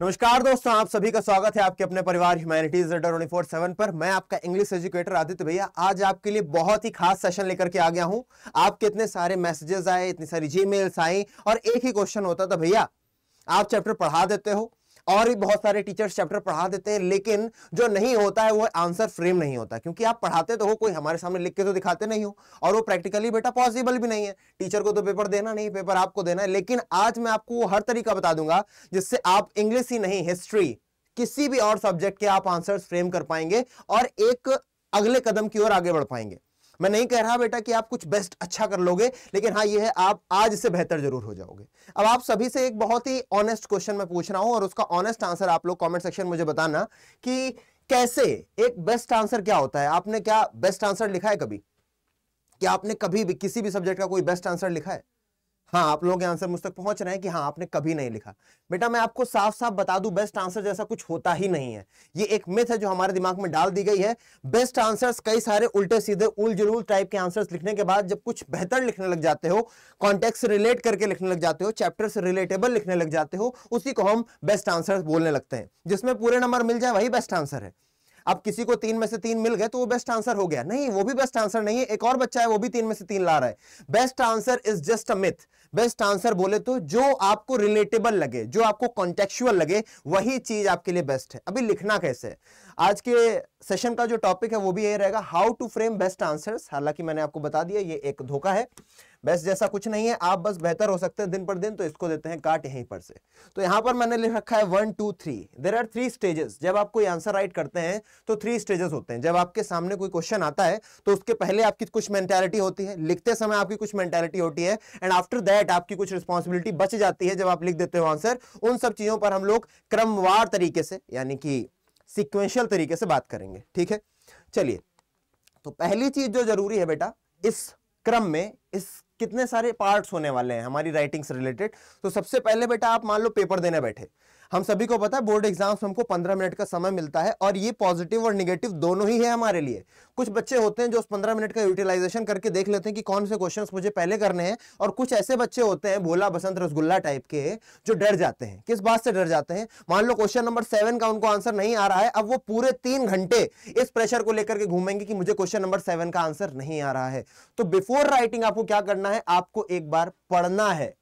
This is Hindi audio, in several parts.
नमस्कार दोस्तों, आप सभी का स्वागत है आपके अपने परिवार ह्यूमैनिटीज 24/7 पर। मैं आपका इंग्लिश एजुकेटर आदित्य भैया आज आपके लिए बहुत ही खास सेशन लेकर के आ गया हूं। आपके इतने सारे मैसेजेस आए, इतनी सारी जीमेल्स आई और एक ही क्वेश्चन होता था, भैया आप चैप्टर पढ़ा देते हो और भी बहुत सारे टीचर्स चैप्टर पढ़ा देते हैं, लेकिन जो नहीं होता है वो आंसर फ्रेम नहीं होता, क्योंकि आप पढ़ाते तो हो, कोई हमारे सामने लिख के तो दिखाते नहीं हो और वो प्रैक्टिकली बेटा पॉसिबल भी नहीं है। टीचर को तो पेपर देना नहीं, पेपर आपको देना है। लेकिन आज मैं आपको वो हर तरीका बता दूंगा जिससे आप इंग्लिश ही नहीं, हिस्ट्री, किसी भी और सब्जेक्ट के आप आंसर्स फ्रेम कर पाएंगे और एक अगले कदम की ओर आगे बढ़ पाएंगे। मैं नहीं कह रहा बेटा कि आप कुछ बेस्ट अच्छा कर लोगे, लेकिन हाँ ये है, आप आज से बेहतर जरूर हो जाओगे। अब आप सभी से एक बहुत ही ऑनेस्ट क्वेश्चन मैं पूछ रहा हूं और उसका ऑनेस्ट आंसर आप लोग कमेंट सेक्शन में मुझे बताना कि कैसे एक बेस्ट आंसर क्या होता है। आपने क्या बेस्ट आंसर लिखा है कभी? क्या आपने कभी भी किसी भी सब्जेक्ट का कोई बेस्ट आंसर लिखा है? हाँ, आप लोग आंसर मुझ तक पहुंच रहे हैं कि हाँ आपने कभी नहीं लिखा। बेटा मैं आपको साफ साफ बता दूं, बेस्ट आंसर जैसा कुछ होता ही नहीं है। ये एक मिथ है जो हमारे दिमाग में डाल दी गई है। बेस्ट आंसर्स कई सारे उल्टे सीधे उल जलूल टाइप के आंसर्स लिखने के बाद जब कुछ बेहतर लिखने लग जाते हो, कॉन्टेक्स्ट से रिलेट करके लिखने लग जाते हो, चैप्टर से रिलेटेबल लिखने लग जाते हो, उसी को हम बेस्ट आंसर बोलने लगते हैं। जिसमें पूरे नंबर मिल जाए वही बेस्ट आंसर है। अब किसी को 3 में से 3 मिल गए तो वो बेस्ट आंसर हो गया? नहीं, वो भी बेस्ट आंसर नहीं है। एक और बच्चा है वो भी 3 में से 3 ला रहा है। Best answer is just a myth. Best answer बोले तो जो आपको रिलेटेबल लगे, जो आपको कॉन्टेक्चुअल लगे, वही चीज आपके लिए बेस्ट है। अभी लिखना कैसे है, आज के सेशन का जो टॉपिक है वो भी यही रहेगा, how to frame best answers. हालांकि मैंने आपको बता दिया ये एक धोखा है, बेस्ट जैसा कुछ नहीं है, आप बस बेहतर हो सकते हैं दिन पर दिन, तो इसको देते हैं काट यहीं पर से। तो यहां पर मैंने लिख रखा है 1 2 3। There are 3 stages. जब आप कोई आंसर राइट करते हैं तो 3 स्टेजेस होते हैं। जब आपके सामने कोई क्वेश्चन आता है तो उसके पहले आपकी कुछ मेंटालिटी होती है, लिखते समय आपकी कुछ मेंटालिटी होती है, एंड आफ्टर दैट आपकी कुछ रिस्पॉन्सिबिलिटी बच जाती है जब आप लिख देते हो आंसर। उन सब चीजों पर हम लोग क्रमवार तरीके से, यानी कि सीक्वेंशियल तरीके से बात करेंगे। ठीक है, चलिए। तो पहली चीज जो जरूरी है बेटा, इस क्रम में इस कितने सारे पार्ट्स होने वाले हैं हमारी राइटिंग से रिलेटेड। तो सबसे पहले बेटा आप मान लो पेपर देने बैठे। हम सभी को पता है बोर्ड एग्जाम्स में हमको 15 मिनट का समय मिलता है और ये पॉजिटिव और निगेटिव दोनों ही है हमारे लिए। कुछ बच्चे होते हैं जो उस 15 मिनट का यूटिलाइजेशन करके देख लेते हैं कि कौन से क्वेश्चंस मुझे पहले करने हैं, और कुछ ऐसे बच्चे होते हैं भोला बसंत रसगुल्ला टाइप के जो डर जाते हैं। किस बात से डर जाते हैं? मान लो क्वेश्चन नंबर 7 का उनको आंसर नहीं आ रहा है, अब वो पूरे 3 घंटे इस प्रेशर को लेकर के घूमेंगे कि मुझे क्वेश्चन नंबर 7 का आंसर नहीं आ रहा है। तो बिफोर राइटिंग आपको क्या करना है, आपको एक बार पढ़ना है।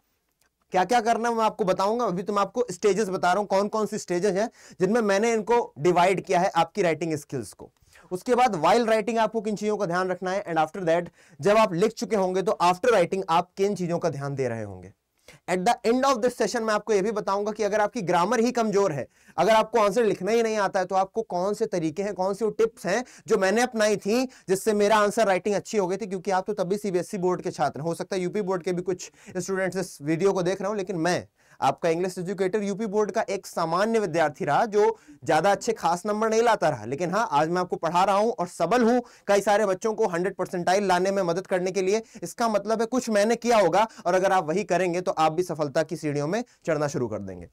क्या क्या करना है मैं आपको बताऊंगा। अभी तो मैं आपको स्टेजेस बता रहा हूं, कौन कौन सी स्टेजेस हैं जिनमें मैंने इनको डिवाइड किया है आपकी राइटिंग स्किल्स को। उसके बाद वाइल राइटिंग आपको किन चीजों का ध्यान रखना है, एंड आफ्टर दैट जब आप लिख चुके होंगे तो आफ्टर राइटिंग आप किन चीजों का ध्यान दे रहे होंगे। At the end of this session मैं आपको यह भी बताऊंगा कि अगर आपकी ग्रामर ही कमजोर है, अगर आपको आंसर लिखना ही नहीं आता है, तो आपको कौन से तरीके हैं, कौन सी टिप्स हैं जो मैंने अपनाई थी जिससे मेरा आंसर राइटिंग अच्छी हो गई थी। क्योंकि आप तो तभी सीबीएसई बोर्ड के छात्र, हो सकता है यूपी बोर्ड के भी कुछ स्टूडेंट्स इस वीडियो को देख रहे हो, लेकिन मैं आपका इंग्लिश एजुकेटर यूपी बोर्ड का एक सामान्य विद्यार्थी रहा जो ज्यादा अच्छे खास नंबर नहीं लाता रहा। लेकिन हाँ, आज मैं आपको पढ़ा रहा हूं और सबल हूं कई सारे बच्चों को 100% लाने में मदद करने के लिए। इसका मतलब है कुछ मैंने किया होगा, और अगर आप वही करेंगे तो आप भी सफलता की सीढ़ियों में चढ़ना शुरू कर देंगे।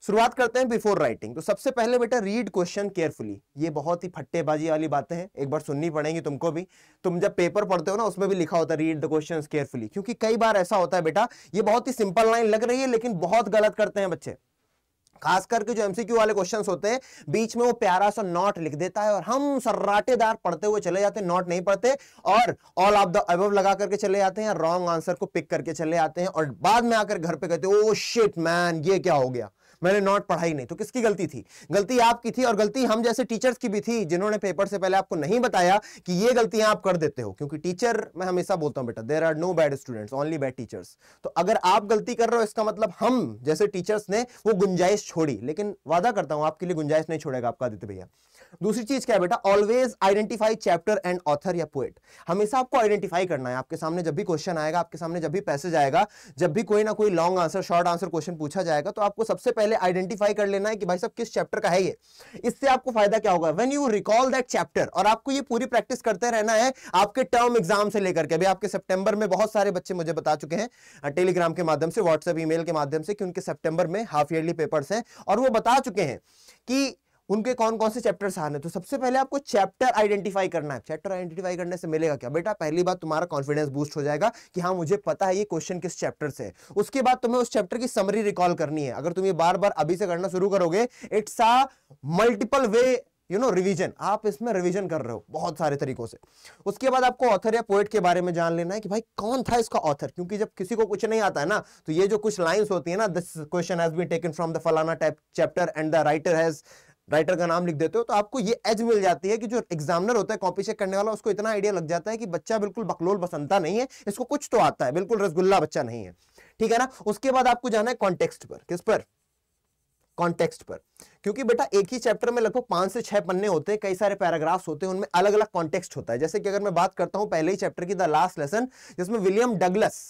शुरुआत करते हैं बिफोर राइटिंग। तो सबसे पहले बेटा रीड क्वेश्चन केयरफुली। ये बहुत ही फट्टेबाजी वाली बातें हैं, एक बार सुननी पड़ेंगी तुमको भी। तुम जब पेपर पढ़ते हो ना, उसमें भी लिखा होता है रीड द क्वेश्चंस केयरफुली, क्योंकि कई बार ऐसा होता है बेटा, ये बहुत ही सिंपल लाइन लग रही है लेकिन बहुत गलत करते हैं बच्चे। खास करके जो एमसीक्यू वाले क्वेश्चंस होते हैं, बीच में वो प्यारा सा नोट लिख देता है और हम सर्राटेदार पढ़ते हुए चले जाते हैं, नोट नहीं पढ़ते और ऑल ऑफ द अबव लगा करके चले जाते हैं, रॉन्ग आंसर को पिक करके चले जाते हैं, और बाद में आकर घर पे कहते हैं ओ शिट मैन, ये क्या हो गया, मैंने नोट पढ़ा ही नहीं। तो किसकी गलती थी? गलती आपकी थी, और गलती हम जैसे टीचर्स की भी थी जिन्होंने पेपर से पहले आपको नहीं बताया कि ये गलतियां आप कर देते हो। क्योंकि टीचर, मैं हमेशा बोलता हूं बेटा, there are no bad students, only bad teachers. तो अगर आप गलती कर रहे हो, इसका मतलब हम जैसे टीचर्स ने वो गुंजाइश छोड़ी, लेकिन वादा करता हूं आपके लिए गुंजाइश नहीं छोड़ेगा आपका आदित्य भैया। दूसरी चीज क्या है बेटा, always identify chapter and author या पोएट। हमेशा आपको आइडेंटिफाई करना है। आपके सामने जब भी क्वेश्चन आएगा, आपके सामने जब भी पैसेज आएगा, जब भी कोई ना कोई long answer, short answer question पूछा जाएगा, तो आपको सबसे पहले आइडेंटिफाई कर लेना है कि भाई साहब किस चैप्टर का है ये। इससे आपको फायदा क्या होगा, when you recall that chapter, और आपको ये पूरी प्रैक्टिस करते रहना है आपके टर्म एग्जाम से लेकर के। अभी आपके सितंबर में बहुत सारे बच्चे मुझे बता चुके हैं टेलीग्राम के माध्यम से, व्हाट्सएप ईमेल के माध्यम से, कि उनके सितंबर में हाफ ईयरली पेपर्स हैं, और वो बता चुके हैं कि उनके कौन कौन से चैप्टर्स आने। तो सबसे पहले आपको चैप्टर आइडेंटिफाई करना है। चैप्टर आइडेंटिफाई करने से मिलेगा क्या बेटा, पहली बात तुम्हारा कॉन्फिडेंस बूस्ट हो जाएगा कि हाँ मुझे पता है ये क्वेश्चन किस चैप्टर से है। उसके बाद तुम्हें उस चैप्टर की समरी रिकॉल करनी है। अगर तुम ये बार बार अभी से करना शुरू करोगे, it's a multiple way revision, आप इसमें रिवीजन कर रहे हो बहुत सारे तरीकों से। उसके बाद आपको ऑथर या पोएट के बारे में जान लेना है कि भाई कौन था इसका ऑथर, क्योंकि जब किसी को कुछ नहीं आता है ना, तो ये जो कुछ लाइंस होती है ना, this question has been taken from the फलाना type chapter and the writer का नाम लिख देते हो, तो आपको ये एज मिल जाती है कि जो एग्जामिनर होता है, कॉपी चेक करने वाला, उसको इतना आइडिया लग जाता है कि बच्चा बिल्कुल बकलोल बसंता नहीं है, इसको कुछ तो आता है, बिल्कुल रसगुल्ला बच्चा नहीं है, ठीक है ना। उसके बाद आपको जाना है कॉन्टेक्स्ट पर। किस पर? कॉन्टेक्स्ट पर। क्योंकि बेटा एक ही चैप्टर में लगभग 5 से 6 पन्ने होते हैं, कई सारे पैराग्राफ्स होते हैं, उनमें अलग अलग कॉन्टेक्स्ट होता है। जैसे कि अगर मैं बात करता हूं पहले ही चैप्टर की द लास्ट लेसन, जिसमें विलियम डगलस,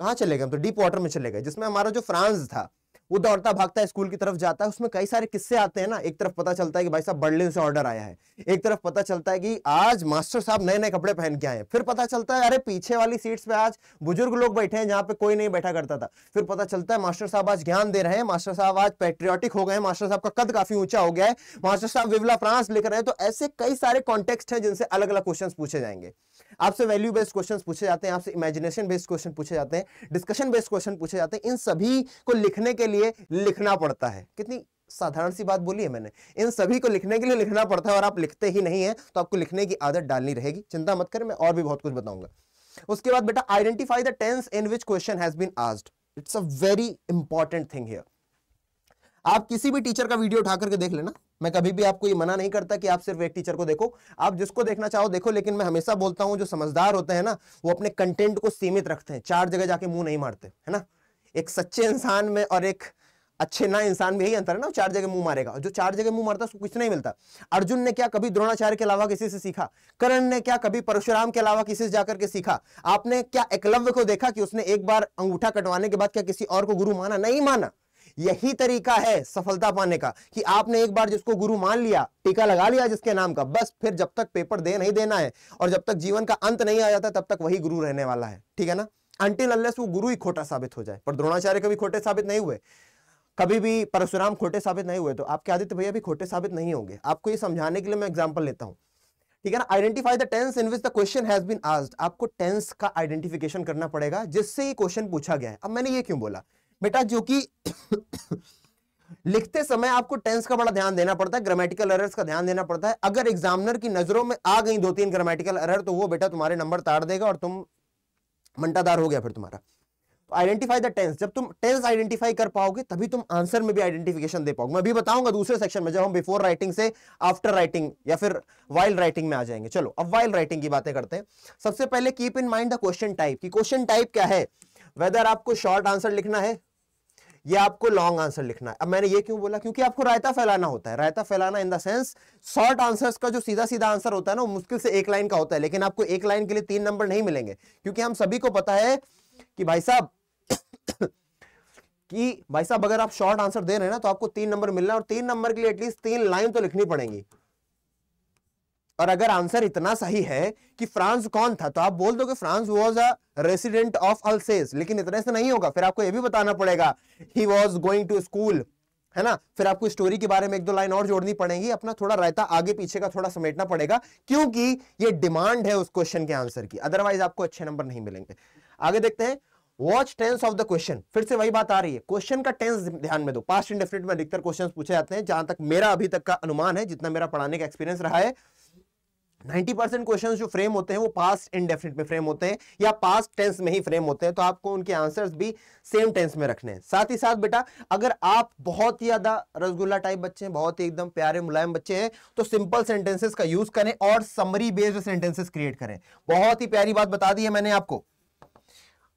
कहां चले गए हम, तो डीप वाटर में चले गए, जिसमें हमारा जो फ्रांस था वो दौड़ता भागता है स्कूल की तरफ जाता है। उसमें कई सारे किस्से आते हैं ना, एक तरफ पता चलता है कि भाई साहब बर्लिन से ऑर्डर आया है, एक तरफ पता चलता है कि आज मास्टर साहब नए नए कपड़े पहन के आए हैं, फिर पता चलता है अरे पीछे वाली सीट्स पे आज बुजुर्ग लोग बैठे हैं जहां पे कोई नहीं बैठा करता था, फिर पता चलता है मास्टर साहब आज ज्ञान दे रहे हैं, मास्टर साहब आज पैट्रियोटिक हो गए, मास्टर साहब का कद काफी ऊंचा हो गया है, मास्टर साहब विवला फ्रांस लिख रहे हैं। तो ऐसे कई सारे कॉन्टेक्स्ट हैं जिनसे अलग अलग क्वेश्चन पूछे जाएंगे। आपसे वैल्यू बेस्ड क्वेश्चन पूछे जाते हैं, आपसे इमेजिनेशन बेस्ड क्वेश्चन पूछे जाते हैं, डिस्कशन बेस्ड क्वेश्चन पूछे जाते हैं। इन सभी को लिखने के लिए लिखना पड़ता है। कितनी साधारण सी बात बोली है मैंने, इन सभी को लिखने के लिए लिखना पड़ता है, और आप लिखते ही नहीं है तो आपको लिखने की आदत डालनी रहेगी। चिंता मत करें, मैं और भी बहुत कुछ बताऊंगा। उसके बाद बेटा identify the tense in which question has been asked. It's a very important thing here. आप किसी भी टीचर का वीडियो उठा करके देख लेना, मैं कभी भी आपको ये मना नहीं करता कि आप सिर्फ एक टीचर को देखो, आप जिसको देखना चाहो देखो, लेकिन मैं हमेशा बोलता हूं जो समझदार होते हैं ना, वो अपने कंटेंट को सीमित रखते हैं, 4 जगह जाके मुंह नहीं मारते, है ना। एक सच्चे इंसान में और एक अच्छे ना इंसान में यही अंतर है ना, 4 जगह मुंह मारेगा, और जो 4 जगह मुंह मारता है उसको कुछ नहीं मिलता। अर्जुन ने क्या कभी द्रोणाचार्य के अलावा किसी से सीखा? कर्ण ने क्या कभी परशुराम के अलावा किसी से जाकर के सीखा? आपने क्या एकलव्य को देखा कि उसने एक बार अंगूठा कटवाने के बाद क्या किसी और को गुरु माना? नहीं माना। यही तरीका है सफलता पाने का कि आपने एक बार जिसको गुरु मान लिया, टीका लगा लिया जिसके नाम का, बस फिर जब तक पेपर दे नहीं देना है और जब तक जीवन का अंत नहीं आ जाता तब तक वही गुरु रहने वाला है, ठीक है ना। अनटिल अनलेस वो गुरु ही खोटा साबित हो जाए। पर द्रोणाचार्य कभी खोटे साबित नहीं हुए, कभी भी परशुराम खोटे साबित नहीं हुए, तो आपके आदित्य भैया भी खोटे साबित नहीं होंगे। आपको ये समझाने के लिए मैं एग्जांपल लेता हूं, ठीक है ना। Identify the tense in which the question has been asked. आपको टेंस का आइडेंटिफिकेशन करना पड़ेगा जिससे ये क्वेश्चन पूछा गया है। अब मैंने ये क्यों बोला बेटा, जो कि लिखते समय आपको टेंस का बड़ा ध्यान देना पड़ता है, ग्रामेटिकल एरर्स का ध्यान देना पड़ता है। अगर एग्जामिनर की नजरों में आ गई 2-3 ग्रामेटिकल एरर, तो वो बेटा तुम्हारे नंबर ताड़ देगा और तुम मंटादार हो गया फिर तुम्हारा। आइडेंटिफाई द टेंस, जब तुम टेंस आइडेंटिफाई कर पाओगे तभी तुम आंसर में भी आइडेंटिफिकेशन दे पाओगे। मैं भी बताऊंगा दूसरे सेक्शन में, जब हम बिफोर राइटिंग से आफ्टर राइटिंग या फिर वाइल राइटिंग में आ जाएंगे। चलो अब वाइल राइटिंग की बातें करते हैं। सबसे पहले keep in mind the question type, कि क्वेश्चन टाइप क्या है, वेदर आपको शॉर्ट आंसर लिखना है या आपको लॉन्ग आंसर लिखना है। अब मैंने ये क्यों बोला, क्योंकि आपको रायता फैलाना होता है। रायता फैलाना in the sense, short answers का जो सीधा सीधा आंसर होता है ना, वो मुश्किल से 1 लाइन का होता है, लेकिन आपको 1 लाइन के लिए 3 नंबर नहीं मिलेंगे, क्योंकि हम सभी को पता है कि भाई साहब अगर आप शॉर्ट आंसर दे रहे हैं ना तो आपको 3 नंबर मिलना है, और 3 नंबर के लिए एटलीस्ट 3 लाइन तो लिखनी पड़ेंगी। और अगर आंसर इतना सही है कि फ्रांस कौन था, तो आप बोल दो कि France was a resident of अल्सेस, लेकिन इतने से नहीं होगा, फिर आपको यह भी बताना पड़ेगा he was going to school, है ना। फिर आपको स्टोरी के बारे में 1-2 लाइन और जोड़नी पड़ेगी, अपना थोड़ा रायता आगे पीछे का थोड़ा समेटना पड़ेगा, क्योंकि ये डिमांड है उस क्वेश्चन के आंसर की, अदरवाइज आपको अच्छे नंबर नहीं मिलेंगे। आगे देखते हैं, watch tense of the question. फिर से वही बात आ रही है, क्वेश्चन का टेंस ध्यान में दो। पास्ट इंडेफिनिट में अधिकतर क्वेश्चंस पूछे जाते हैं, जहां तक मेरा अभी तक का अनुमान है, जितना मेरा पढ़ाने का एक्सपीरियंस रहा है, 90% क्वेश्चंस जो फ्रेम होते हैं वो पास्ट इंडेफिनिट में फ्रेम होते हैं या पास्ट टेंस में ही फ्रेम होते हैं, तो आपको उनके आंसर्स भी सेम टेंस में रखने हैं। साथ ही साथ बेटा, अगर आप बहुत ही ज्यादा रसगुल्ला टाइप बच्चे हैं, बहुत ही एकदम प्यारे मुलायम बच्चे हैं, तो सिंपल सेंटेंसेस का यूज करें और समरी बेस्ड सेंटेंसेस क्रिएट करें। बहुत ही प्यारी बात बता दी है मैंने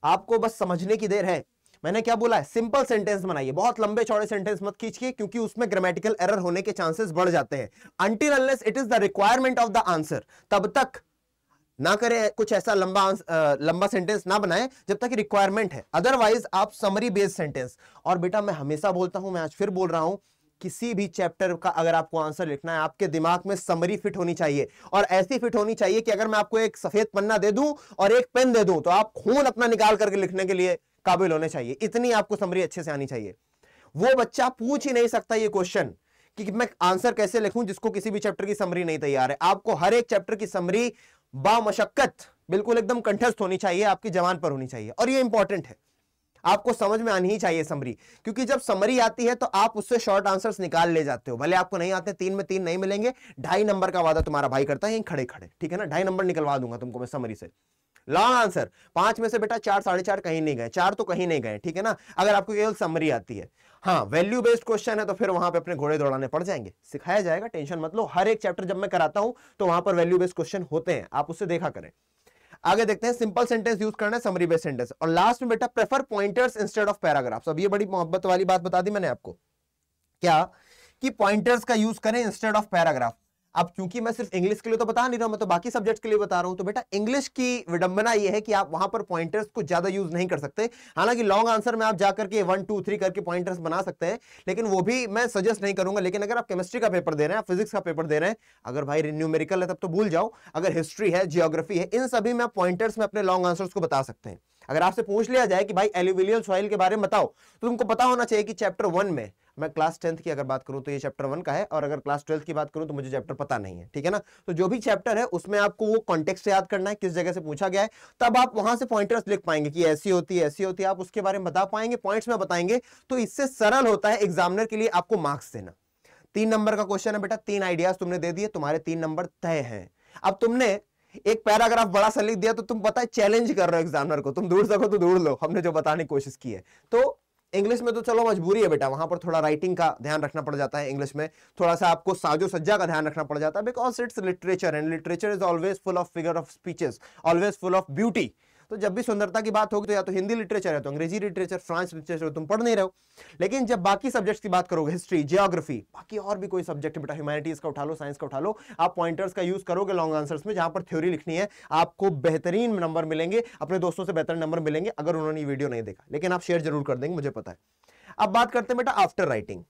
आपको बस समझने की देर है। मैंने क्या बोला है, सिंपल सेंटेंस बनाइए, बहुत लंबे चौड़े सेंटेंस मत खींचिए, क्योंकि उसमें ग्रामेटिकल एरर होने के चांसेस बढ़ जाते हैं। Until unless it is the requirement of the answer, तब तक ना करें कुछ ऐसा लंबा सेंटेंस ना बनाएं जब तक रिक्वायरमेंट है, अदरवाइज आप समरी बेस्ड सेंटेंस। और बेटा मैं हमेशा बोलता हूं, मैं आज फिर बोल रहा हूं, किसी भी चैप्टर का अगर आपको आंसर लिखना है, आपके दिमाग में समरी फिट होनी चाहिए, और ऐसी फिट होनी चाहिए कि अगर मैं आपको एक सफेद पन्ना दे दूं और एक पेन दे दूं तो आप खून अपना निकाल करके लिखने के लिए काबिल होने चाहिए। इतनी आपको समरी अच्छे से आनी चाहिए। वो बच्चा पूछ ही नहीं सकता ये क्वेश्चन कि मैं आंसर कैसे लिखूं जिसको किसी भी चैप्टर की समरी नहीं तैयार है। आपको हर एक चैप्टर की समरी बामशक्कत बिल्कुल एकदम कंठस्थ होनी चाहिए, आपकी जबान पर होनी चाहिए, और ये इंपॉर्टेंट है, आपको समझ में आनी ही चाहिए समरी, क्योंकि जब समरी आती है तो आप उससे शॉर्ट आंसर्स निकाल ले जाते हो। भले आपको नहीं आते, 3 में 3 नहीं मिलेंगे, 2.5 नंबर का वादा तुम्हारा भाई करता है यहीं खड़े खड़े, ठीक है ना, 2.5 नंबर निकलवा दूंगा तुमको मैं समरी से। लॉन्ग आंसर 5 में से बेटा 4 4.5 कहीं नहीं गए, 4 तो कहीं नहीं गए, ठीक है ना, अगर आपको केवल समरी आती है। हाँ, वैल्यू बेस्ड क्वेश्चन है तो फिर वहां पे अपने घोड़े दौड़ाने पड़ जाएंगे, सिखाया जाएगा, टेंशन मत लो। हर एक चैप्टर जब मैं कराता हूं तो वहां पर वैल्यू बेस्ड क्वेश्चन होते हैं, आप उससे देखा करें। आगे देखते हैं, सिंपल सेंटेंस यूज करना है, समरी बेस्ड सेंटेंस, और लास्ट में बेटा prefer pointers instead of paragraphs. अब ये बड़ी मोहब्बत वाली बात बता दी मैंने आपको, क्या कि पॉइंटर्स का यूज करें इंस्टेड ऑफ पैराग्राफ। अब क्योंकि मैं सिर्फ इंग्लिश के लिए तो बता नहीं रहा हूं, मैं तो बाकी सब्जेक्ट्स के लिए बता रहा हूं, तो बेटा इंग्लिश की विडंबना यह है कि आप वहां पर पॉइंटर्स को ज्यादा यूज नहीं कर सकते। हालांकि लॉन्ग आंसर में आप जाकर के 1 2 3 करके पॉइंटर्स बना सकते हैं, लेकिन वो भी मैं सजेस्ट नहीं करूंगा। लेकिन अगर आप केमिस्ट्री का पेपर दे रहे हैं, फिजिक्स का पेपर दे रहे हैं, अगर भाई न्यूमेरिकल है तब तो भूल जाओ, अगर हिस्ट्री है, जियोग्राफी है, इन सभी में आप पॉइंटर्स में अपने लॉन्ग आंसर्स को बता सकते हैं। अगर आपसे पूछ लिया जाए कि भाई एलुवियल सॉइल के बारे में बताओ, तो तुमको पता होना चाहिए कि चैप्टर 1 में, मैं क्लास 10th की अगर बात करूं तो ये चैप्टर 1 का है, और अगर क्लास 12th की बात करूं तो मुझे चैप्टर पता नहीं है, ठीक है ना। तो जो भी चैप्टर है उसमें आपको वो कॉन्टेक्स्ट से याद करना है, किस जगह से पूछा गया है, तब आप वहां से पॉइंटर्स लिख पाएंगे कि ऐसी होती है, ऐसी होती है, आप उसके बारे में बता पाएंगे, पॉइंट्स में बताएंगे, तो इससे सरल होता है एग्जामिनर के लिए आपको मार्क्स देना। 3 नंबर का क्वेश्चन है बेटा, 3 आइडियाज तुमने दे दिए, तुम्हारे 3 नंबर तय हैं। अब तुमने एक पैराग्राफ बड़ा सा लिख दिया तो तुम पता है चैलेंज कर रहे हो एग्जामिनर को, तुम ढूंढ सको तो ढूंढ लो, हमने जो बताने की कोशिश की है। तो इंग्लिश में तो चलो मजबूरी है बेटा, वहां पर थोड़ा राइटिंग का ध्यान रखना पड़ जाता है, इंग्लिश में थोड़ा सा आपको साजो सज्जा का ध्यान रखना पड़ जाता है, because it's literature and literature is always full of figure of speeches, always full of beauty. तो जब भी सुंदरता की बात होगी तो या तो हिंदी लिटरेचर है तो अंग्रेजी लिटरेचर, फ्रांस लिटरेचर तुम पढ़ नहीं रहे हो। लेकिन जब बाकी सब्जेक्ट्स की बात करोगे, हिस्ट्री, जियोग्राफी, बाकी और भी कोई सब्जेक्ट बेटा, ह्यूमैनिटीज का उठा लो, साइंस का उठा लो, आप पॉइंटर्स का यूज करोगे लॉन्ग आंसर्स में, जहां पर थ्योरी लिखनी है, आपको बेहतरीन नंबर मिलेंगे, अपने दोस्तों से बेहतर नंबर मिलेंगे अगर उन्होंने वीडियो नहीं देखा। लेकिन आप शेयर जरूर कर देंगे, मुझे पता है। अब बात करते हैं बेटा आफ्टर राइटिंग,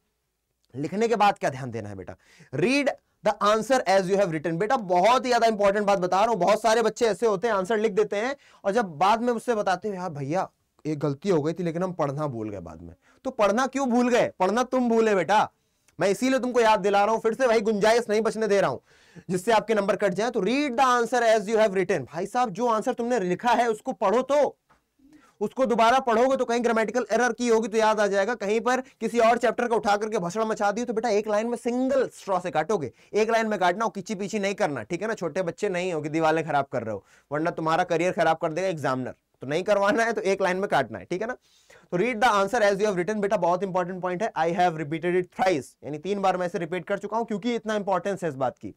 लिखने के बाद क्या ध्यान देना है बेटा, read the answer as you have written. बेटा बहुत ही ज्यादा इंपॉर्टेंट बात बता रहा हूं, बहुत सारे बच्चे ऐसे होते हैं आंसर लिख देते हैं और जब बाद में मुझसे बताते हैं यार भैया एक गलती हो गई थी लेकिन हम पढ़ना भूल गए बाद में। तो पढ़ना क्यों भूल गए, पढ़ना तुम भूले बेटा, मैं इसीलिए तुमको याद दिला रहा हूं, फिर से भाई गुंजाइश नहीं बचने दे रहा हूं जिससे आपके नंबर कट जाए। तो read the answer as you have written, भाई साहब जो आंसर तुमने लिखा है उसको पढ़ो, तो उसको दोबारा पढ़ोगे तो कहीं ग्रामेटिकल एरर की होगी तो याद आ जाएगा, कहीं पर किसी और चैप्टर का उठा करके भसड़ मचा दी तो बेटा एक लाइन में सिंगल स्ट्रॉ से काटोगे, एक लाइन में काटना, किची पीछी नहीं करना, ठीक है ना। छोटे बच्चे नहीं हो कि दीवारें खराब कर रहे हो, वरना तुम्हारा करियर खराब कर देगा एग्जामिनर, तो नहीं करवाना है, तो एक लाइन में काटना है, ठीक है ना। तो read the answer as you have written, बेटा बहुत इंपॉर्टेंट पॉइंट है। I have repeated it thrice, यानी 3 बार मैं इसे रिपीट कर चुका हूं क्योंकि इतना इंपॉर्टेंस है इस बात की।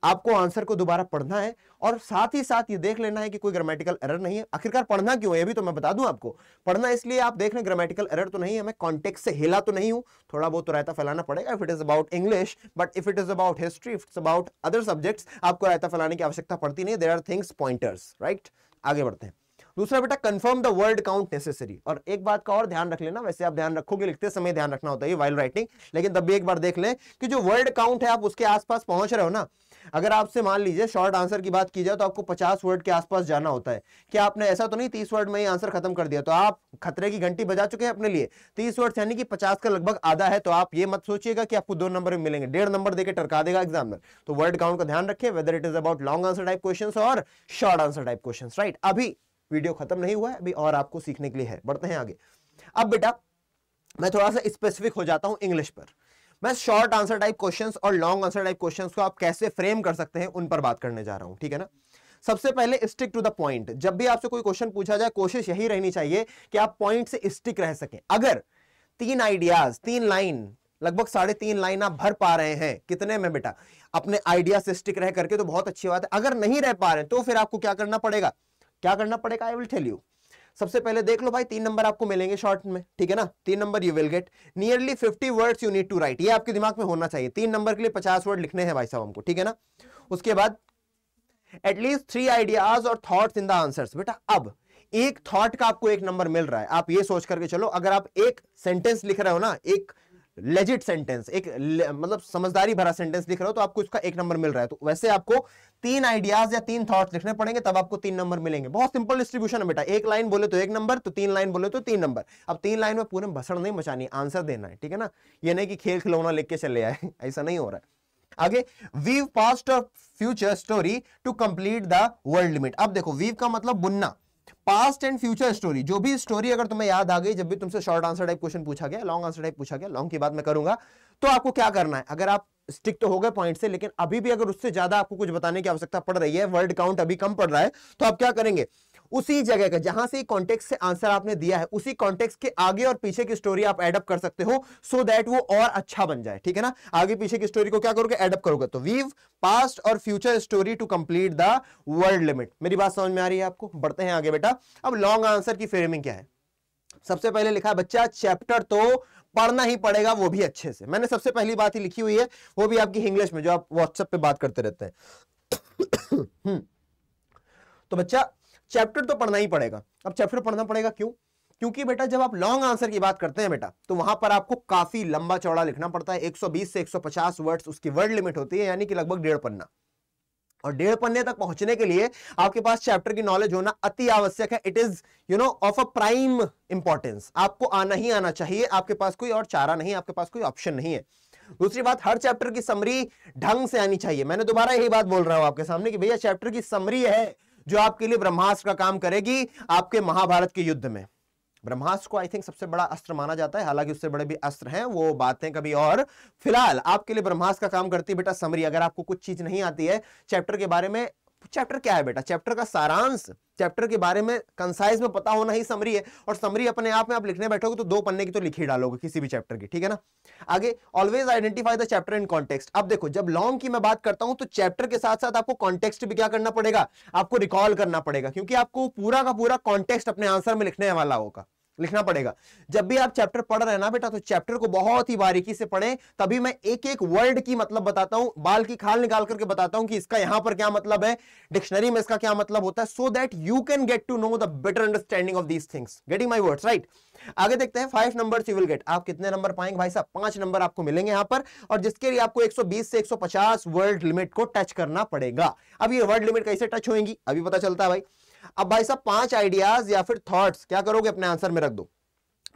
आपको आंसर को दोबारा पढ़ना है और साथ ही साथ ये देख लेना है कि कोई ग्रामेटिकल एरर नहीं है। आखिरकार पढ़ना क्यों है ये भी तो मैं बता दूं आपको, पढ़ना इसलिए आप देख लें ग्रामेटिकल एरर तो नहीं है, मैं कॉन्टेक्स्ट से हिला तो नहीं हूं, थोड़ा बहुत तो रायता फैलाना पड़ेगा if it is about English, but if it is about history, if it's about other subjects, आपको रायता फैलाने की आवश्यकता पड़ती नहीं, there are things pointers, right. आगे बढ़ते हैं। दूसरा बेटा confirm the word count necessary, और एक बात का और ध्यान रख लेना, वैसे आप ध्यान रखोगे लिखते समय ध्यान रखना होता है वाइल राइटिंग, लेकिन तब भी एक बार देख लें कि जो वर्ड काउंट है आप उसके आसपास पहुंच रहे हो ना। अगर आपसे मान लीजिए शॉर्ट आंसर की बात की जाए तो आपको 50 वर्ड के आसपास जाना होता है, क्या आपने ऐसा तो नहीं 30 वर्ड में ही आंसर खत्म कर दिया, तो आप खतरे की घंटी बजा चुके हैं अपने लिए। 30 वर्ड यानी कि 50 का लगभग आधा है, तो आप ये मत सोचिएगा कि आपको 2 नंबर मिलेंगे, 1.5 नंबर देकर टरका देगा एग्जामिनर। तो वर्ड काउंट का ध्यान रखिए, whether it is about long answer type questions और short answer type questions, right. अभी वीडियो खत्म नहीं हुआ है, अभी और आपको सीखने के लिए है, बढ़ते हैं आगे। अब बेटा मैं थोड़ा सा स्पेसिफिक हो जाता हूं इंग्लिश पर, मैं शॉर्ट आंसर टाइप क्वेश्चंस और लॉन्ग आंसर टाइप क्वेश्चंस को आप कैसे फ्रेम कर सकते हैं उन पर बात करने जा रहा हूं, ठीक है ना। सबसे पहले स्टिक टू द पॉइंट, जब भी आपसे कोई क्वेश्चन पूछा जाए कोशिश यही रहनी चाहिए कि आप पॉइंट से स्टिक रह सकें। अगर 3 आइडियाज 3 लाइन लगभग 3.5 लाइन आप भर पा रहे हैं, कितने में बेटा, अपने आइडिया से स्टिक रह करके, तो बहुत अच्छी बात है। अगर नहीं रह पा रहे तो फिर आपको क्या करना पड़ेगा, क्या करना पड़ेगा, आई विल टेल यू। सबसे पहले देख लो भाई 3 नंबर आपको मिलेंगे शॉर्ट में, ठीक है ना, 3 number you will get, nearly 50 words you need to write, ये आपके दिमाग में होना चाहिए। 3 नंबर के लिए 50 वर्ड लिखने हैं भाई साहब हमको, ठीक है ना। उसके बाद एटलीस्ट 3 आइडियाज और थॉट्स इन द आंसर्स। बेटा अब एक थॉट का आपको 1 नंबर मिल रहा है, आप ये सोच करके चलो, अगर आप एक सेंटेंस लिख रहे हो ना, एक लेजिट सेंटेंस, एक मतलब समझदारी भरा सेंटेंस लिख रहे हो तो आपको इसका 1 नंबर मिल रहा है। तो वैसे आपको 3 आइडियाज या 3 थॉट्स लिखने पड़ेंगे, तब आपको 3 नंबर मिलेंगे। बहुत सिंपल डिस्ट्रीब्यूशन है बेटा, 1 लाइन बोले तो 1 नंबर, तो 3 लाइन बोले तो 3 नंबर। अब 3 लाइन में पूरे भसड़ नहीं मचानी, आंसर देना है, ठीक है ना। ये नहीं कि खेल खिलौना लिख के चले आए ऐसा नहीं हो रहा है। आगे, वीव पास्ट और future story to complete the world limit. अब देखो, वीव का मतलब बुनना, पास्ट एंड फ्यूचर स्टोरी, जो भी स्टोरी अगर तुम्हें याद आ गई, जब भी तुमसे शॉर्ट आंसर टाइप क्वेश्चन पूछा गया, लॉन्ग आंसर टाइप पूछा गया, लॉन्ग की बात मैं करूंगा, तो आपको क्या करना है, अगर आप स्टिक तो हो गए पॉइंट से, लेकिन अभी भी अगर उससे ज्यादा आपको कुछ बताने की आवश्यकता पड़ रही है, वर्ड काउंट अभी कम पड़ रहा है, तो आप क्या करेंगे, उसी जगह का जहां से कॉन्टेक्स्ट से आंसर आपने दिया है, उसी कॉन्टेक्स्ट के आगे और पीछे की स्टोरी आप एडअप कर सकते हो, सो दैट वो और अच्छा बन जाए, ठीक है ना। आगे पीछे की स्टोरी को क्या करोगे, एडअप करोगे। तो वीव पास्ट और future story to complete the world limit. मेरी बात समझ में आ रही है आपको? बढ़ते हैं आगे बेटा। अब लॉन्ग आंसर की फ्रेमिंग क्या है? सबसे पहले लिखा है बच्चा, चैप्टर तो पढ़ना ही पड़ेगा, वो भी अच्छे से। मैंने सबसे पहली बात ही लिखी हुई है, वो भी आपकी इंग्लिश में, जो आप व्हाट्सएप पे बात करते रहते हैं। तो बच्चा, चैप्टर तो पढ़ना ही पड़ेगा। अब चैप्टर पढ़ना पड़ेगा क्यों? क्योंकि बेटा जब आप लॉन्ग आंसर की बात करते हैं बेटा, तो वहां पर आपको काफी लंबा चौड़ा लिखना पड़ता है। 120 से 150 वर्ड्स उसकी वर्ड लिमिट होती है, यानी कि लगभग 1.5 पन्ना। और 1.5 पन्ने तक पहुंचने के लिए आपके पास चैप्टर की नॉलेज होना अति आवश्यक है। It is of a prime importance. आपको आना ही आना चाहिए, आपके पास कोई और चारा नहीं, आपके पास कोई ऑप्शन नहीं है। दूसरी बात, हर चैप्टर की समरी ढंग से आनी चाहिए। मैंने दोबारा यही बात बोल रहा हूं आपके सामने कि भैया चैप्टर की समरी है जो आपके लिए ब्रह्मास्त्र का काम करेगी आपके महाभारत के युद्ध में। ब्रह्मास्त्र को आई थिंक सबसे बड़ा अस्त्र माना जाता है, हालांकि उससे बड़े भी अस्त्र हैं, वो बातें कभी और। फिलहाल आपके लिए ब्रह्मास्त्र का काम करती है बेटा समरी। अगर आपको कुछ चीज नहीं आती है चैप्टर के बारे में, चैप्टर क्या है बेटा, चैप्टर का सारांश, चैप्टर के बारे में कंसाइज में पता होना ही समरी है। और समरी अपने आप में आप लिखने बैठोगे तो 2 पन्ने की तो लिख ही डालोगे किसी भी चैप्टर की, ठीक है ना। आगे, always identify the chapter in context. अब देखो, जब लॉन्ग की मैं बात करता हूं तो चैप्टर के साथ साथ आपको कॉन्टेक्स्ट भी क्या करना पड़ेगा, आपको रिकॉल करना पड़ेगा, क्योंकि आपको पूरा का पूरा कॉन्टेक्स्ट अपने आंसर में लिखने वाला होगा, लिखना पड़ेगा। जब भी आप चैप्टर पढ़ रहे हैं ना बेटा, तो चैप्टर को बहुत ही बारीकी से पढ़ें, तभी मैं एक एक वर्ड की मतलब बताता हूं, बाल की खाल निकाल करके बताता हूं कि इसका यहां पर क्या मतलब है, डिक्शनरी में इसका क्या मतलब होता है, so that you can get to know the better understanding of these things. Getting my words right? आगे देखते हैं, 5 नंबर्स यू विल गेट। आप कितने नंबर पाएंगे भाई साहब? 5 नंबर आपको मिलेंगे यहां पर, और जिसके लिए आपको 120 से 150 वर्ड लिमिट को टच करना पड़ेगा। अब ये वर्ड लिमिट कैसे टच होंगी अभी पता चलता है भाई। अब भाई साहब 5 आइडियाज या फिर थॉट्स क्या करोगे, अपने आंसर में रख दो।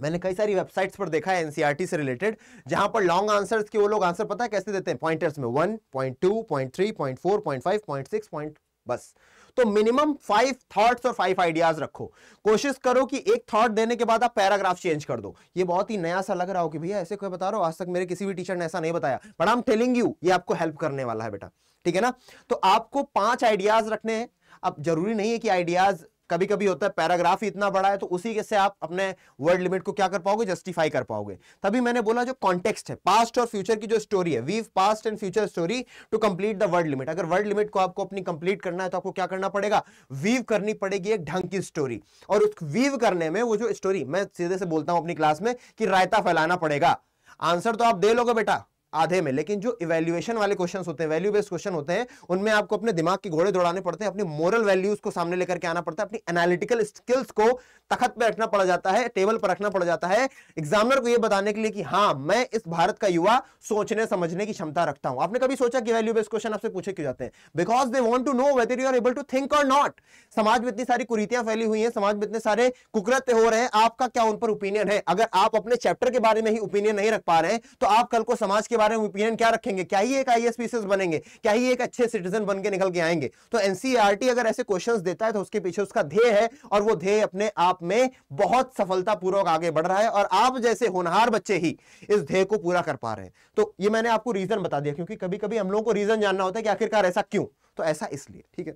मैंने कई सारी वेबसाइट्स पर देखा है एनसीईआरटी से रिलेटेड, जहां पर लॉन्ग आंसर्स के वो लोग आंसर पता है कैसे देते हैं, पॉइंटर्स में 1, 0.2, 0.3, 0.4, 0.5, 0.6, बस। तो मिनिमम 5 थॉट्स और 5 आइडियाज रखो। कोशिश करो कि एक थॉट देने के बाद आप पैराग्राफ चेंज कर दो। ये बहुत ही नया सा लग रहा हो कि भैया ऐसे कोई बता रहा हो, आज तक मेरे किसी भी टीचर ने ऐसा नहीं बताया, but I am telling you, ये आपको हेल्प करने वाला है बेटा, ठीक है ना। तो आपको 5 आइडियाज रखने हैं। अब जरूरी नहीं है कि आइडियाज, कभी कभी होता है पैराग्राफ ही इतना बड़ा है तो उसी के से आप अपने वर्ड लिमिट को क्या कर पाओगे, जस्टिफाई कर पाओगे। तभी मैंने बोला जो कॉन्टेक्स्ट है, पास्ट और फ्यूचर की जो स्टोरी है, weave past and future story to complete the word limit. अगर वर्ड लिमिट को आपको अपनी कंप्लीट करना है तो आपको क्या करना पड़ेगा, वीव करनी पड़ेगी एक ढंग की स्टोरी। और उस वीव करने में वो जो स्टोरी, मैं सीधे से बोलता हूं अपनी क्लास में कि रायता फैलाना पड़ेगा। आंसर तो आप दे लोगे बेटा आधे में, लेकिन जो इवैल्यूएशन वाले क्वेश्चंस होते हैं, वैल्यू बेस्ड क्वेश्चन होते हैं, उनमें आपको अपने दिमाग के घोड़े दौड़ाने पड़ते हैं, अपनी मोरल वैल्यूज को सामने लेकर के आना पड़ता है, अपनी एनालिटिकल स्किल्स को तखत पे रखना पड़ जाता है, टेबल पर रखना पड़ जाता है, एग्जामिनर को यह बताने के लिए कि हां मैं इस भारत का युवा सोचने समझने की क्षमता रखता हूं। आपने कभी सोचा कि वैल्यू बेस्ड क्वेश्चन आपसे पूछे क्यों जाते हैं? Because they want to know whether you are able to think और नॉट। समाज में इतनी सारी कुरीतियां फैली हुई हैं, समाज में इतने सारे कुकृत्य हो रहे हैं, आपका क्या उन पर ओपिनियन है? अगर आप अपने चैप्टर के बारे में ही ओपिनियन नहीं रख पा रहे हैं तो आप कल को समाज के बारे में ओपिनियन क्या रखेंगे? क्या ही एक आईएएस पीसीएस बनेंगे? क्या ही एक अच्छे सिटीजन बन के निकल के आएंगे? तो एनसीईआरटी अगर ऐसे क्वेश्चंस देता है तो उसके पीछे उसका ध्येय है, और वो ध्येय अपने आप में बहुत सफलतापूर्वक आगे बढ़ रहा है, और आप जैसे होनहार बच्चे ही इस ध्येय को पूरा कर पा रहे हैं। तो ये मैंने आपको रीजन बता दिया, क्योंकि कभी कभी हम लोगों को रीजन जानना होता है कि आखिरकार ऐसा क्यों, तो ऐसा इसलिए, ठीक है।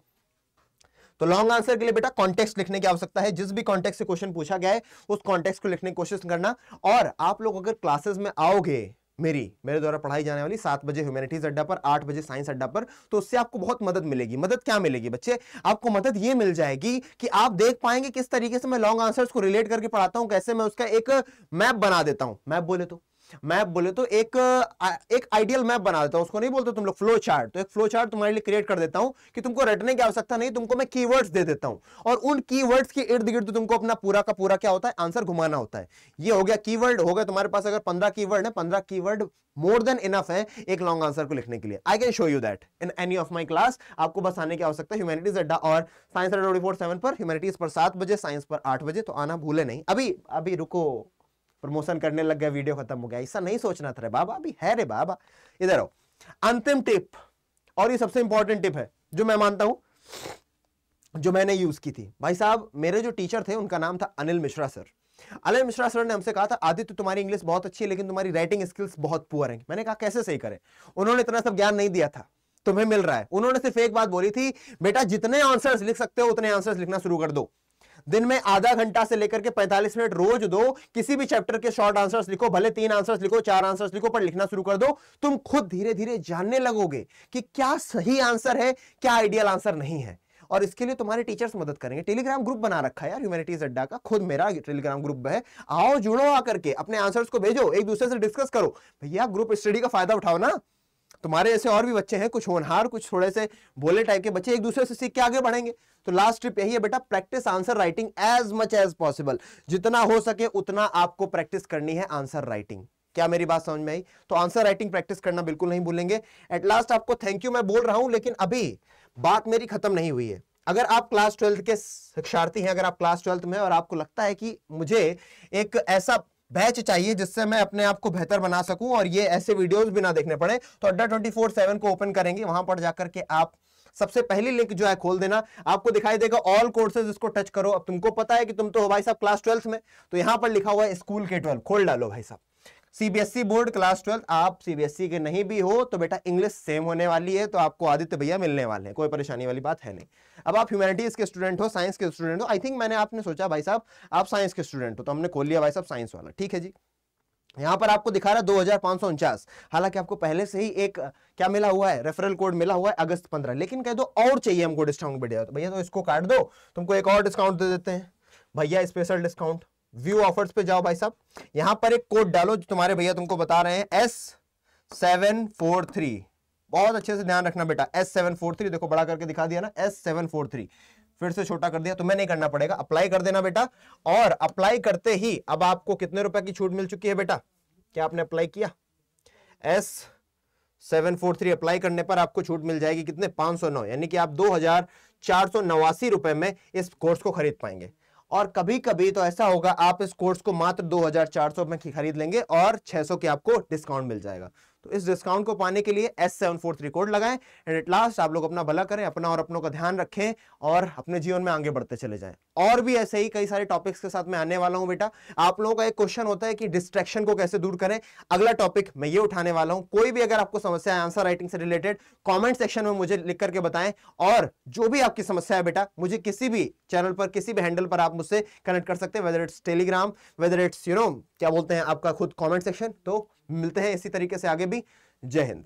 तो लॉन्ग आंसर के लिए बेटा कॉन्टेक्स्ट लिखने की आवश्यकता है। जिस भी कॉन्टेक्स्ट से क्वेश्चन पूछा गया है उस कॉन्टेक्स्ट को लिखने की कोशिश करना। और आप लोग अगर क्लासेस में आओगे मेरे द्वारा पढ़ाई जाने वाली 7 बजे ह्यूमैनिटीज अड्डा पर, 8 बजे साइंस अड्डा पर, तो उससे आपको बहुत मदद मिलेगी। मदद क्या मिलेगी बच्चे? आपको मदद ये मिल जाएगी कि आप देख पाएंगे किस तरीके से मैं लॉन्ग आंसर्स को रिलेट करके पढ़ाता हूं, कैसे मैं उसका एक मैप बना देता हूं। मैप बोले तो मैप बोले तो एक आइडियल मैप बना देता हूं, उसको नहीं बोलते तुम लोग फ्लो चार्ट, तो एक फ्लो चार्ट तुम्हारे लिए क्रिएट कर देता हूं कि तुमको रटने की आवश्यकता नहीं, तुमको मैं कीवर्ड्स दे देता हूं और उन कीवर्ड्स के इर्द गिर्द तुमको अपना पूरा का पूरा क्या होता है, आंसर घुमाना होता है। ये हो गया कीवर्ड, हो गया तुम्हारे पास अगर 15 कीवर्ड है, 15 कीवर्ड मोर देन इनफ है एक लॉन्ग आंसर को लिखने के लिए। I can show you that in any of my class. आपको बस आने की आवश्यकता है ह्यूमैनिटीज अड्डा और साइंस अड्डा 24/7 पर, ह्यूमैनिटीज पर 7 बजे, साइंस पर 8 बजे, तो आना भूले नहीं। अभी रुको, प्रमोशन करने लग गया, वीडियो खत्म हो गया, ऐसा नहीं सोचना था रे बाबा, अभी है रे बाबा। इधर आओ, अंतिम टिप, और ये सबसे इंपॉर्टेंट टिप है जो मैं मानता हूं, जो मैंने यूज की थी। भाई साहब, मेरे जो टीचर थे उनका नाम था अनिल मिश्रा सर। अनिल मिश्रा सर ने हमसे कहा था, आदित्य तुम्हारी इंग्लिश बहुत अच्छी है लेकिन तुम्हारी राइटिंग स्किल्स बहुत पुअर हैं। मैंने कहा कैसे सही करें? उन्होंने इतना सब ज्ञान नहीं दिया था, तुम्हें मिल रहा है। उन्होंने सिर्फ एक बात बोली थी, बेटा जितने आंसर्स लिख सकते हो उतने आंसर्स लिखना शुरू कर दो। दिन में आधा घंटा से लेकर के 45 मिनट रोज दो, किसी भी चैप्टर के शॉर्ट आंसर्स लिखो, भले 3 आंसर्स लिखो, 4 आंसर्स लिखो, पर लिखना शुरू कर दो। तुम खुद धीरे धीरे जानने लगोगे कि क्या सही आंसर है, क्या आइडियल आंसर नहीं है। और इसके लिए तुम्हारे टीचर्स मदद करेंगे। टेलीग्राम ग्रुप बना रखा है यार ह्यूमैनिटीज अड्डा का, खुद मेरा टेलीग्राम ग्रुप है। आओ जुड़ो, आकर के अपने आंसर्स को भेजो, एक दूसरे से डिस्कस करो। भैया ग्रुप स्टडी का फायदा उठाओ ना, तुम्हारे ऐसे और भी बच्चे हैं, कुछ होनहार, कुछ थोड़े से भोले टाइप के बच्चे, एक दूसरे से सीख के आगे बढ़ेंगे। तो लास्ट टिप यही है बेटा, practice answer writing as much as possible. जितना हो सके उतना आपको प्रैक्टिस करनी है आंसर राइटिंग। क्या मेरी बात समझ में आई? तो आंसर राइटिंग प्रैक्टिस करना बिल्कुल नहीं भूलेंगे। एट लास्ट आपको थैंक यू मैं बोल रहा हूं, लेकिन अभी बात मेरी खत्म नहीं हुई है। अगर आप क्लास 12 के शिक्षार्थी हैं, अगर आप क्लास 12 में और आपको लगता है कि मुझे एक ऐसा बैच चाहिए जिससे मैं अपने आप को बेहतर बना सकूं और ये ऐसे वीडियोस भी ना देखने पड़े, तो अड्डा 24/7 को ओपन करेंगे, वहां पर जाकर के आप सबसे पहली लिंक जो है खोल देना, आपको दिखाई देगा ऑल कोर्सेज, इसको टच करो। अब तुमको पता है कि तुम तो हो भाई साहब क्लास 12 में, तो यहां पर लिखा हुआ है स्कूल के 12, खोल डालो भाई साहब। सीबीएसई बोर्ड क्लास 12, आप सीबीएसई के नहीं भी हो तो बेटा इंग्लिश सेम होने वाली है, तो आपको आदित्य भैया मिलने वाले हैं, कोई परेशानी वाली बात है नहीं। अब आप ह्यूमैनिटीज के स्टूडेंट हो, साइंस के स्टूडेंट हो, आई थिंक मैंने आपने सोचा भाई साहब आप साइंस के स्टूडेंट हो, तो हमने खोल लिया भाई साहब साइंस वाला, ठीक है जी। यहां पर आपको दिखा रहा है 2549, हालांकि आपको पहले से ही एक क्या मिला हुआ है, रेफरल कोड मिला हुआ है अगस्त 15, लेकिन कह दो और चाहिए हमको डिस्काउंट बढ़िया, तो भैया तो इसको काट दो, तुमको एक और डिस्काउंट दे देते हैं भैया, स्पेशल डिस्काउंट। व्यू ऑफर्स पे जाओ भाई साहब, यहां पर एक कोड डालो जो तुम्हारे भैया तुमको बता रहे हैं, S743। बहुत अच्छे से ध्यान रखना बेटा, S743, देखो बड़ा करके दिखा दिया ना, S743, फिर से छोटा कर दिया, तुम्हें नहीं करना पड़ेगा, अप्लाई कर देना बेटा। और अप्लाई करते ही अब आपको कितने रुपए की छूट मिल चुकी है बेटा? क्या आपने अप्लाई किया? S743 अप्लाई करने पर आपको छूट मिल जाएगी कितने? 509, यानी कि आप 2489 रुपए में इस कोर्स को खरीद पाएंगे। और कभी कभी तो ऐसा होगा आप इस कोर्स को मात्र 2400 में खरीद लेंगे और 600 के आपको डिस्काउंट मिल जाएगा। तो इस डिस्काउंट को पाने के लिए S743 कोड लगाएं। एंड एट लास्ट आप लोग अपना भला करें, अपना और अपनों का ध्यान रखें और अपने जीवन में आगे बढ़ते चले जाएं। और भी ऐसे ही कई सारे टॉपिक्स के साथ मैं आने वाला हूं बेटा। आप लोगों का एक क्वेश्चन होता है कि डिस्ट्रैक्शन को कैसे दूर करें, अगला टॉपिक मैं ये उठाने वाला हूं। कोई भी अगर आपको समस्या है आंसर राइटिंग से रिलेटेड, कमेंट सेक्शन में मुझे लिख करके बताएं। और जो भी आपकी समस्या है बेटा, मुझे किसी भी चैनल पर, किसी भी हैंडल पर आप मुझसे कनेक्ट कर सकते हैं, whether it's Telegram, whether it's क्या बोलते हैं आपका खुद कमेंट सेक्शन। तो मिलते हैं इसी तरीके से आगे भी। जय हिंद।